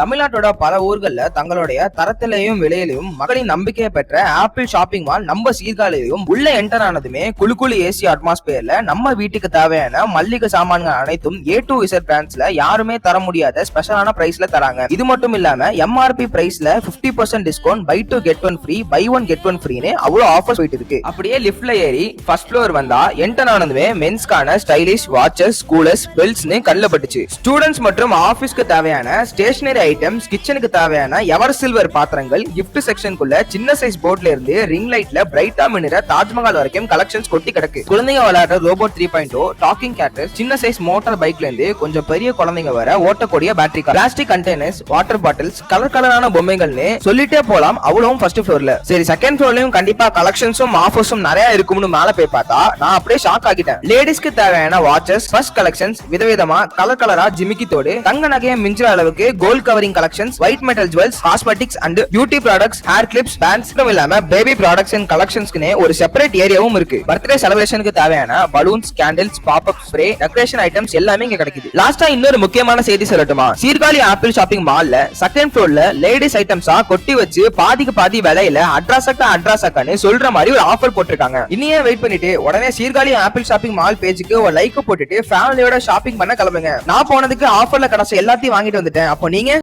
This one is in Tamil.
தமிழ்நாட்டோட பல ஊர்கள்ல தங்களுடைய தரத்திலையும் விலையிலையும் மக்களின் நம்பிக்கையை பெற்ற ஆப்பிள் ஷாப்பிங் மால் நம்ம சீர்காழியிலும் உள்ள என்டர் ஆனதுமே குளு ஏசி அட்மாஸ்பியர்ல நம்ம வீட்டுக்கு தேவையான மல்லிகை சாமான்கள் அனைத்தும் A to Z பிராண்ட்ஸ்ல யாருமே தர முடியாத ஸ்பெஷலான பிரைஸ்ல தராங்க. இது மட்டும் இல்லாம MRP பிரைஸ்ல 50% discount, buy 2 get 1 free, buy 1 get 1 ஃப்ரீன்னு அவ்வளவு ஆஃபர்ஸ் போயிட்டு இருக்கு. அப்படியே லிஃப்ட்ல ஏறி ஃபர்ஸ்ட் ஃப்ளோர் வந்தா என்டர் ஆனதுமே மென்ஸ்கான ஸ்டைலிஷ் வாட்சஸ், கூலர்ஸ், பெல்ட்ஸ்னு கண்ணுல பட்டுச்சு. ஸ்டூடெண்ட்ஸ் மற்றும் ஆபீஸ்க்கு தேவையான ஸ்டேஷனரி ஐட்டம்ஸ், கிச்சனுக்கு தேவையான எவர் சில்வர் பாத்திரங்கள், கிஃப்ட் செக்ஷனுக்குள்ள சின்ன சைஸ் போர்ட்ல இருந்து ரிங் லைட்ல பிரைட்டா மின்னுற தாஜ்மஹால் வரைக்கும் கலெக்ஷன்ஸ் கொட்டி கிடக்கு. குழந்தைங்க விளையாடுற ரோபோட் 3.0, டாக்கிங் கேட்டர், சின்ன சைஸ் மோட்டார் பைக்ல இருந்து கொஞ்சம் பெரிய குழந்தைங்க வர ஓட்டக்கூடிய battery car, plastic containers, water bottles, கலரான பொம்மைகள்னு சொல்லிட்டே போலாம். அவ்வளவும் ஃபர்ஸ்ட் ஃப்ளோர்ல. சரி, செகண்ட் ஃப்ளோர்லயும் கண்டிப்பா கலெக்ஷன்ஸும் ஆஃபர்ஸும் நிறைய இருக்கும்னு மேல போய் பார்த்தா நான் அப்படியே ஷாக் ஆகிட்டேன். லேடிஸ்க்கு தேவையான வாட்சஸ், ஃபர்ஸ்ட் கலெக்ஷன்ஸ், விதவிதமா கலரா ஜிமிக்கி தோடு, தங்க நகையை மிஞ்சுற அளவுக்கு gold covering collections, white metal jewels, cosmetics and beauty products, hair clips, bands இல்லாம பேபி ப்ராடக்ட்ஸ் அண்ட் கலெக்ஷன்ஸ்க்கு ஒரு செப்பரேட் ஏரியாவும் இருக்கு. பர்த்டே செலிப்ரேஷனுக்கு தேவையான balloons, candles, pop up spray, decoration items எல்லாமே இங்க கிடைக்குது. லாஸ்டா இன்னொரு முக்கியமான செய்தி சொல்லட்டுமா? சீர்காழி ஆப்பிள் ஷாப்பிங் மால்ல செகண்ட் ஃப்ளோர்ல லேடிஸ் ஐட்டம்ஸா கொட்டி வச்சு பாதிக்கு பாதி விலையில அட்ராசக்கான்னு சொல்ற மாதிரி ஒரு ஆஃபர் போட்டிருக்காங்க. இன்னையே வெயிட் பண்ணிட்டு உடனே சீர்காழி ஆப்பிள் ஷாப்பிங் மால் பேஜுக்கு ஒரு லைக் போட்டுட்டு ஃபேமிலியோட ஷாப்பிங் பண்ண கிளம்புங்க. நான் போனதுக்கு ஆஃபர்ல கிடைச்ச எல்லாத்தையும் வாங்கிட்டு வந்துட்டேன். அப்போ நீங்க